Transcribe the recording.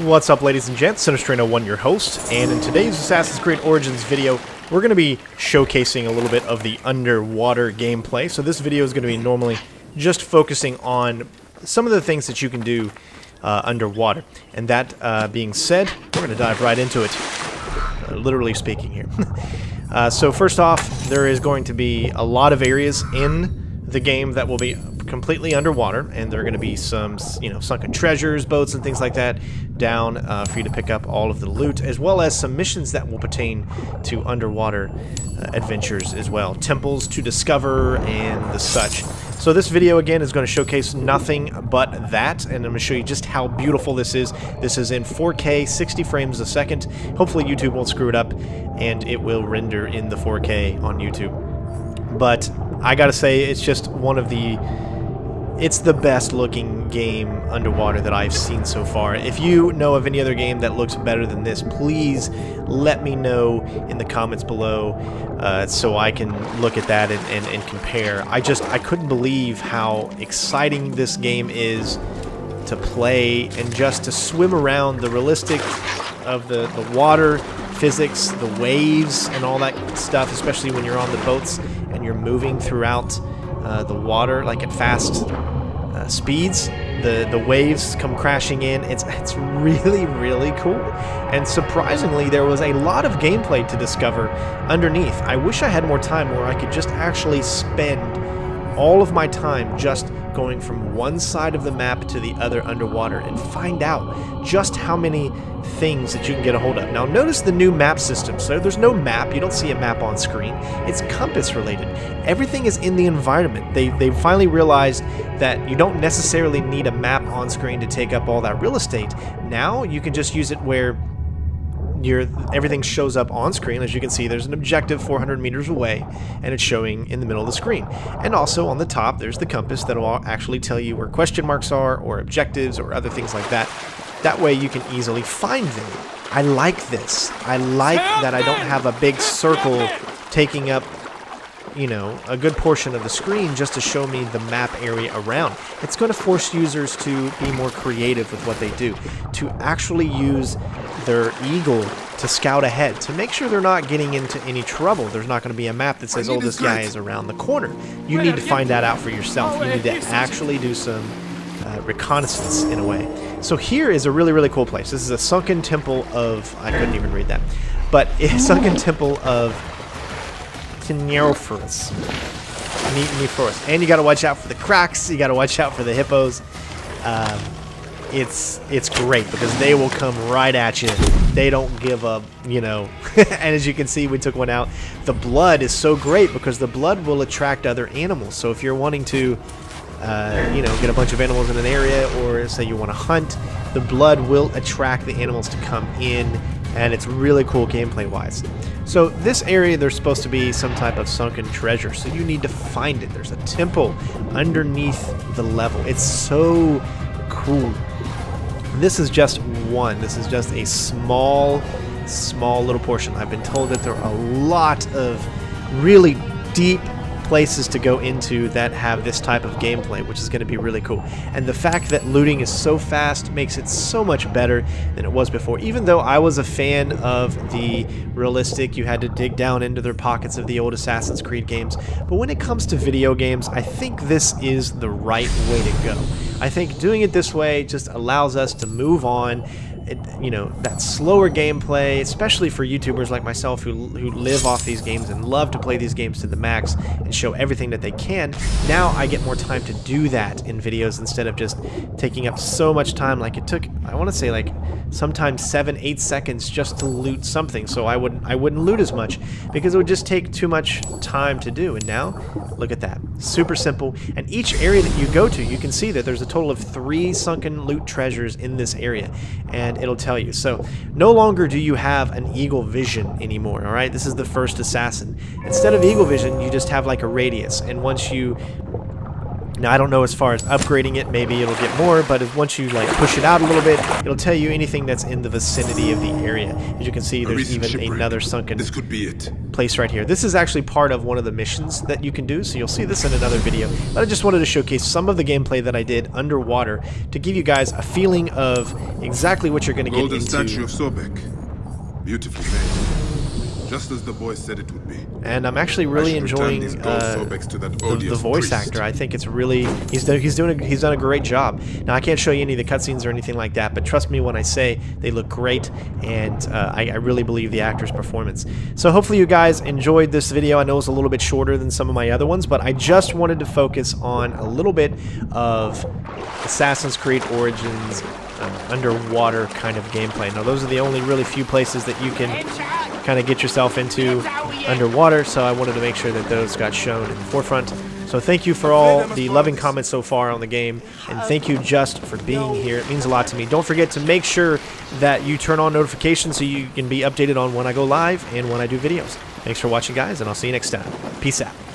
What's up, ladies and gents? Sinistrano1, your host, and in today's Assassin's Creed Origins video, we're going to be showcasing a little bit of the underwater gameplay. So this video is going to be normally just focusing on some of the things that you can do underwater. And that being said, we're going to dive right into it, literally speaking here. So first off, there is going to be a lot of areas in the game that will be completely underwater, and there are going to be some, sunken treasures, boats, and things like that down for you to pick up all of the loot, as well as some missions that will pertain to underwater adventures as well. Temples to discover and the such. So this video, again, is going to showcase nothing but that, and I'm going to show you just how beautiful this is. This is in 4K, 60 frames a second. Hopefully YouTube won't screw it up, and it will render in the 4K on YouTube. But I gotta say, it's just one of the... It's the best looking game underwater that I've seen so far. If you know of any other game that looks better than this, please let me know in the comments below so I can look at that and compare. I couldn't believe how exciting this game is to play and just to swim around. The realistic of the water physics, the waves and all that stuff, especially when you're on the boats and you're moving throughout the water like at fast speeds. The waves come crashing in. It's really, really cool. And surprisingly, there was a lot of gameplay to discover underneath. I wish I had more time where I could just actually spend all of my time just going from one side of the map to the other underwater and find out just how many things that you can get a hold of. Now notice the new map system. So there's no map. You don't see a map on screen. It's compass related. Everything is in the environment. They finally realized that you don't necessarily need a map on screen to take up all that real estate. Now you can just use it where everything shows up on screen. As you can see, there's an objective 400 meters away, and it's showing in the middle of the screen. And also on the top, there's the compass that will actually tell you where question marks are, or objectives, or other things like that. That way you can easily find them. I like this. I like that I don't have a big circle taking up, a good portion of the screen just to show me the map area around. It's going to force users to be more creative with what they do, to actually use their eagle to scout ahead, to make sure they're not getting into any trouble. There's not going to be a map that says, oh, this guy is around the corner. You need to find that out for yourself. You need to actually do some reconnaissance in a way. So here is a really, really cool place. This is a sunken temple of... I couldn't even read that. But a sunken temple of Neophorus. And you got to watch out for the cracks. You got to watch out for the hippos. It's great because they will come right at you. They don't give up, And as you can see, we took one out. The blood is so great because the blood will attract other animals. So if you're wanting to, get a bunch of animals in an area, or say you want to hunt, the blood will attract the animals to come in, and it's really cool gameplay-wise. So this area, there's supposed to be some type of sunken treasure, so you need to find it. There's a temple underneath the level. It's so cool. This is just one. This is just a small little portion. I've been told that there are a lot of really deep places to go into that have this type of gameplay, which is going to be really cool. And the fact that looting is so fast makes it so much better than it was before. Even though I was a fan of the realistic, you had to dig down into their pockets of the old Assassin's Creed games, but when it comes to video games, I think this is the right way to go. I think doing it this way just allows us to move on. That slower gameplay, especially for YouTubers like myself who live off these games and love to play these games to the max and show everything that they can. Now I get more time to do that in videos instead of just taking up so much time. Like it took, I want to say, like sometimes 7-8 seconds just to loot something. So I wouldn't loot as much because it would just take too much time to do. And now look at that, super simple. And each area that you go to, you can see that there's a total of 3 sunken loot treasures in this area, and it'll tell you. So no longer do you have an eagle vision anymore. All right, this is the first assassin. Instead of eagle vision, you just have like a radius, and once you Now, I don't know as far as upgrading it, maybe it'll get more, but once you like push it out a little bit, it'll tell you anything that's in the vicinity of the area. As you can see, there's even another sunken place right here. This is actually part of one of the missions that you can do, so you'll see this in another video. But I just wanted to showcase some of the gameplay that I did underwater to give you guys a feeling of exactly what you're going to get into. Golden statue of Sobek. Beautifully made. Just as the boy said it would be. And I'm actually really enjoying the voice actor. I think it's really he's done a great job. Now, I can't show you any of the cutscenes or anything like that, but trust me when I say they look great, and I really believe the actor's performance. So hopefully you guys enjoyed this video. I know it's a little bit shorter than some of my other ones, but I just wanted to focus on a little bit of Assassin's Creed Origins underwater kind of gameplay. Now, those are the only really few places that you can kind of get yourself into underwater, so I wanted to make sure that those got shown in the forefront. So thank you for all the loving comments so far on the game, and thank you just for being here. It means a lot to me. Don't forget to make sure that you turn on notifications so you can be updated on when I go live and when I do videos. Thanks for watching, guys, and I'll see you next time. Peace out.